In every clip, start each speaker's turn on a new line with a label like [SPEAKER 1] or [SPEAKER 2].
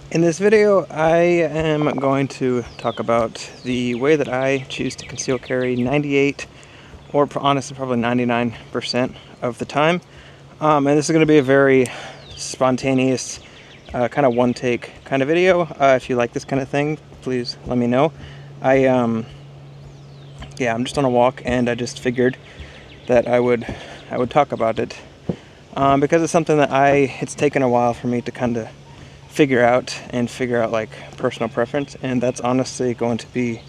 [SPEAKER 1] In this video, I am going to talk about the way that I choose to conceal carry 98, or honestly probably 99% of the time. And this is going to be a very spontaneous, kind of one-take kind of video. If you like this kind of thing, please let me know. I'm just on a walk, and I just figured that I would talk about it because it's something that it's taken a while for me to kind of figure out like personal preference, and that's honestly going to be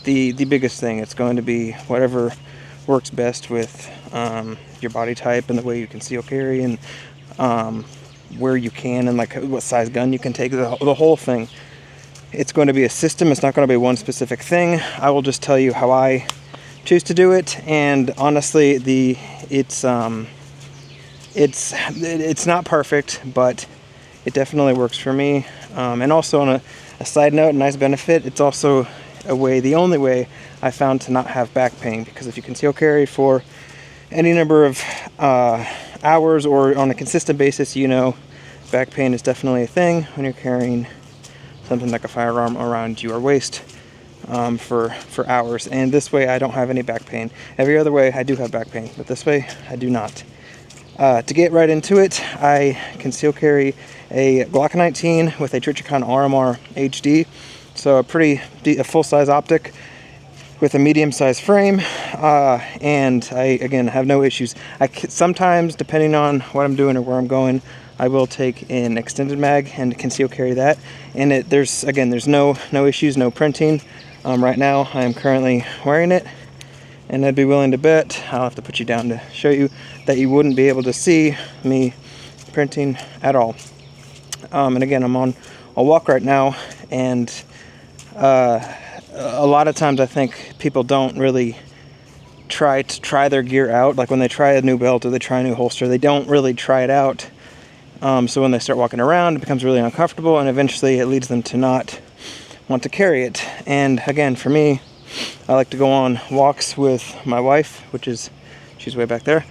[SPEAKER 1] the biggest thing. It's going to be whatever works best with your body type and the way you conceal carry, and where you can, and like what size gun you can take, the whole thing. It's going to be a system. It's not going to be one specific thing. I will just tell you how I choose to do it, and honestly it's not perfect, but it definitely works for me. And also, on a side note, a nice benefit, it's also the only way I found to not have back pain, because if you conceal carry for any number of hours or on a consistent basis, back pain is definitely a thing when you're carrying something like a firearm around your waist for hours. And this way I don't have any back pain. Every other way I do have back pain, but this way I do not. To get right into it, I conceal carry a Glock 19 with a Trijicon RMR HD, so a full-size optic with a medium-sized frame, and I again have no issues. Sometimes, depending on what I'm doing or where I'm going, I will take an extended mag and conceal carry that, and there's no issues, no printing. Right now I am currently wearing it, and I'd be willing to bet, I'll have to put you down to show you, that you wouldn't be able to see me printing at all. And again, I'm on a walk right now, and a lot of times I think people don't really try their gear out. Like when they try a new belt or they try a new holster, they don't really try it out. So when they start walking around, it becomes really uncomfortable, and eventually it leads them to not want to carry it. And again, for me, I like to go on walks with my wife, she's way back there.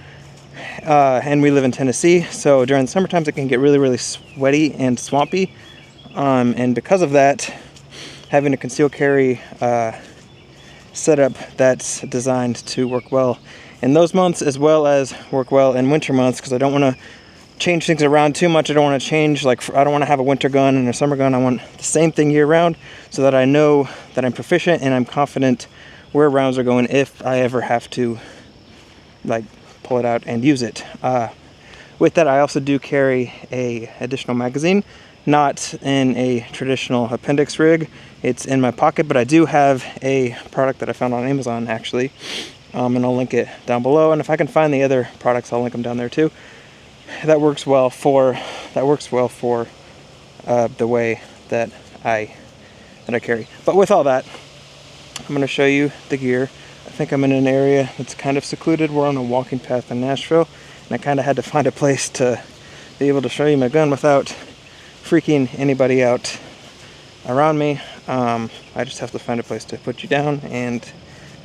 [SPEAKER 1] And we live in Tennessee, so during the summer times it can get really, really sweaty and swampy. And because of that, having a conceal carry setup that's designed to work well in those months, as well as work well in winter months, because I don't want to change things around too much. I don't want to change, I don't want to have a winter gun and a summer gun. I want the same thing year round, so that I know that I'm proficient and I'm confident where rounds are going if I ever have to pull it out and use it. With that, I also do carry a additional magazine, not in a traditional appendix rig. It's in my pocket, but I do have a product that I found on Amazon, actually, and I'll link it down below. And if I can find the other products, I'll link them down there too. That works well for the way that I carry. But with all that, I'm going to show you the gear. I think I'm in an area that's kind of secluded. We're on a walking path in Nashville, and I kind of had to find a place to be able to show you my gun without freaking anybody out around me. I just have to find a place to put you down, and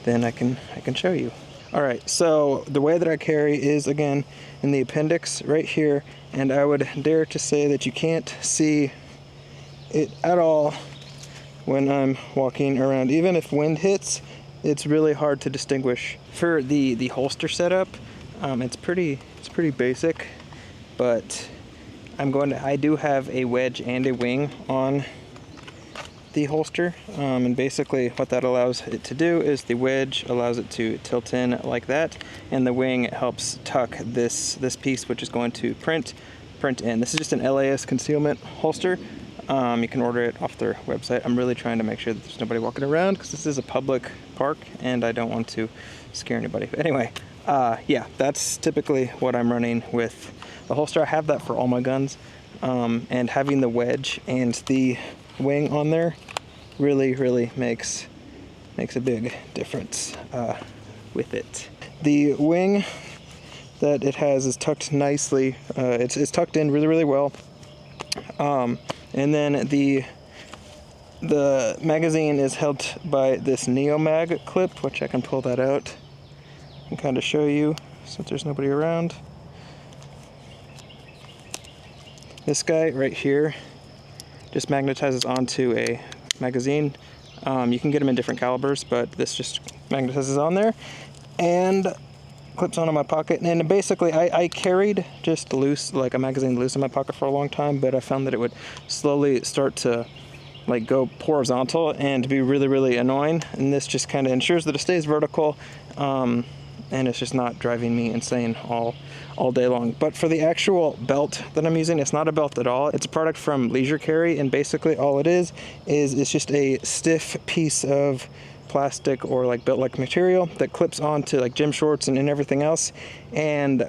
[SPEAKER 1] then I can show you. Alright, so the way that I carry is, again, in the appendix right here, and I would dare to say that you can't see it at all when I'm walking around. Even if wind hits, it's really hard to distinguish. For the holster setup, it's pretty basic, but I do have a wedge and a wing on the holster, and basically what that allows it to do is the wedge allows it to tilt in like that, and the wing helps tuck this piece, which is going to print in. This is just an LAS concealment holster. You can order it off their website. I'm really trying to make sure that there's nobody walking around, because this is a public park and I don't want to scare anybody. But anyway, yeah, that's typically what I'm running with the holster. I have that for all my guns, and having the wedge and the wing on there really makes a big difference with it. The wing that it has is tucked nicely. It's tucked in really well. And then the magazine is held by this Neo Mag clip, which I can pull that out and kind of show you since there's nobody around. This guy right here just magnetizes onto a magazine. You can get them in different calibers, but this just magnetizes on there and clips onto my pocket. And basically I carried just loose, like a magazine loose in my pocket for a long time, but I found that it would slowly start to like go horizontal and be really, really annoying. And this just kind of ensures that it stays vertical, and it's just not driving me insane all day long. But for the actual belt that I'm using, it's not a belt at all. It's a product from Leisure Carry, and basically all it is it's just a stiff piece of plastic or like belt-like material that clips onto like gym shorts and everything else, and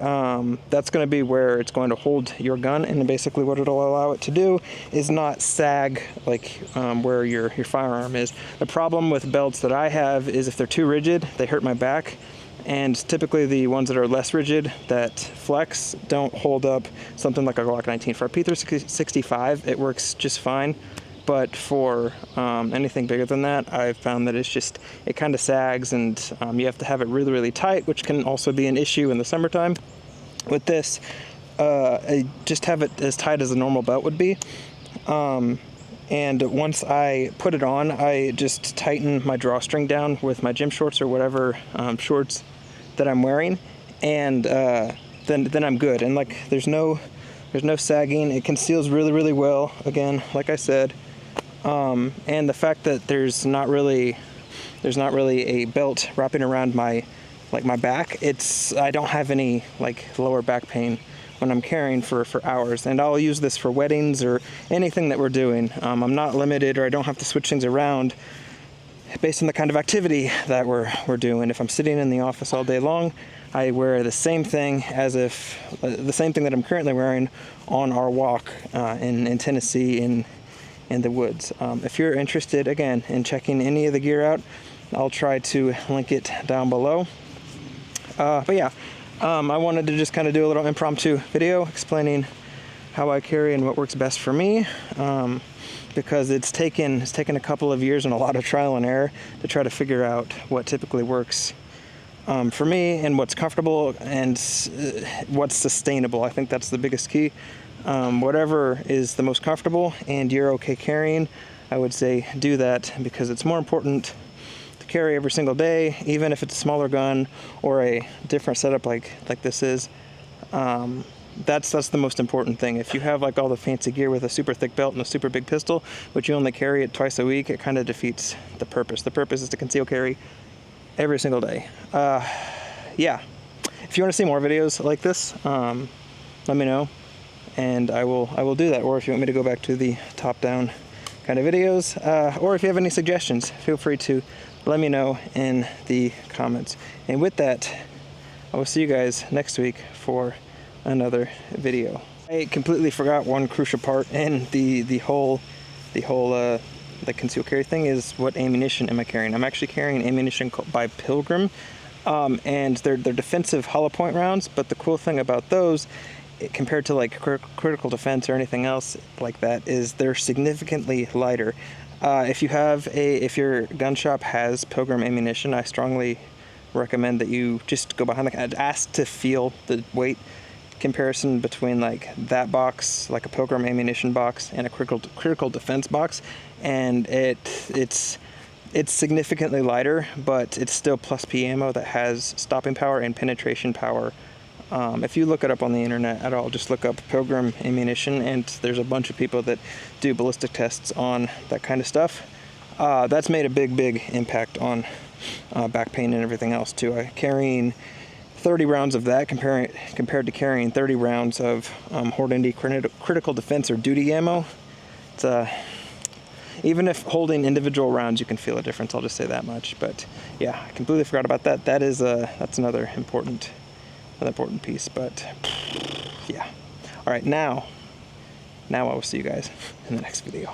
[SPEAKER 1] that's going to be where it's going to hold your gun. And basically what it'll allow it to do is not sag like where your firearm is. The problem with belts that I have is if they're too rigid, they hurt my back. And typically the ones that are less rigid, that flex, don't hold up something like a Glock 19. For a P365, it works just fine. But for anything bigger than that, I've found that it kind of sags, and you have to have it really, really tight, which can also be an issue in the summertime. With this, I just have it as tight as a normal belt would be. And once I put it on, I just tighten my drawstring down with my gym shorts or whatever shorts that I'm wearing, and then I'm good. And like there's no sagging. It conceals really, really well. Again, like I said. And the fact that there's not really a belt wrapping around my back, I don't have any like lower back pain when I'm carrying for hours. And I'll use this for weddings or anything that we're doing. I'm not limited, or I don't have to switch things around based on the kind of activity that we're doing. If I'm sitting in the office all day long, I wear the same thing the same thing that I'm currently wearing on our walk in Tennessee in the woods. If you're interested, again, in checking any of the gear out, I'll try to link it down below. But yeah, I wanted to just kind of do a little impromptu video explaining how I carry and what works best for me, because it's taken a couple of years and a lot of trial and error to try to figure out what typically works for me and what's comfortable and what's sustainable. I think that's the biggest key. Whatever is the most comfortable and you're okay carrying, I would say do that, because it's more important to carry every single day, even if it's a smaller gun or a different setup like this is. That's the most important thing. If you have like all the fancy gear with a super thick belt and a super big pistol, but you only carry it twice a week, it kind of defeats the purpose. The purpose is to conceal carry every single day. Yeah, if you want to see more videos like this, let me know, and I will do that. Or if you want me to go back to the top-down kind of videos, or if you have any suggestions, feel free to let me know in the comments. And with that, I will see you guys next week for another video. I completely forgot one crucial part in the whole the concealed carry thing is what ammunition am I carrying. I'm actually carrying ammunition by Pilgrim, and they're defensive hollow point rounds, but the cool thing about those, compared to like critical defense or anything else like that, is they're significantly lighter. If your gun shop has Pilgrim ammunition, I strongly recommend that you just go behind the ask to feel the weight comparison between like that box, like a Pilgrim ammunition box, and a critical defense box, and it's significantly lighter, but it's still plus P ammo that has stopping power and penetration power. If you look it up on the internet at all, just look up Pilgrim ammunition, and there's a bunch of people that do ballistic tests on that kind of stuff. That's made a big impact on back pain and everything else too. Carrying 30 rounds of that compared to carrying 30 rounds of Horde Indy critical defense or duty ammo, it's even if holding individual rounds, you can feel a difference. I'll just say that much. But yeah, I completely forgot about that. That's another important piece. But yeah, all right, now I will see you guys in the next video.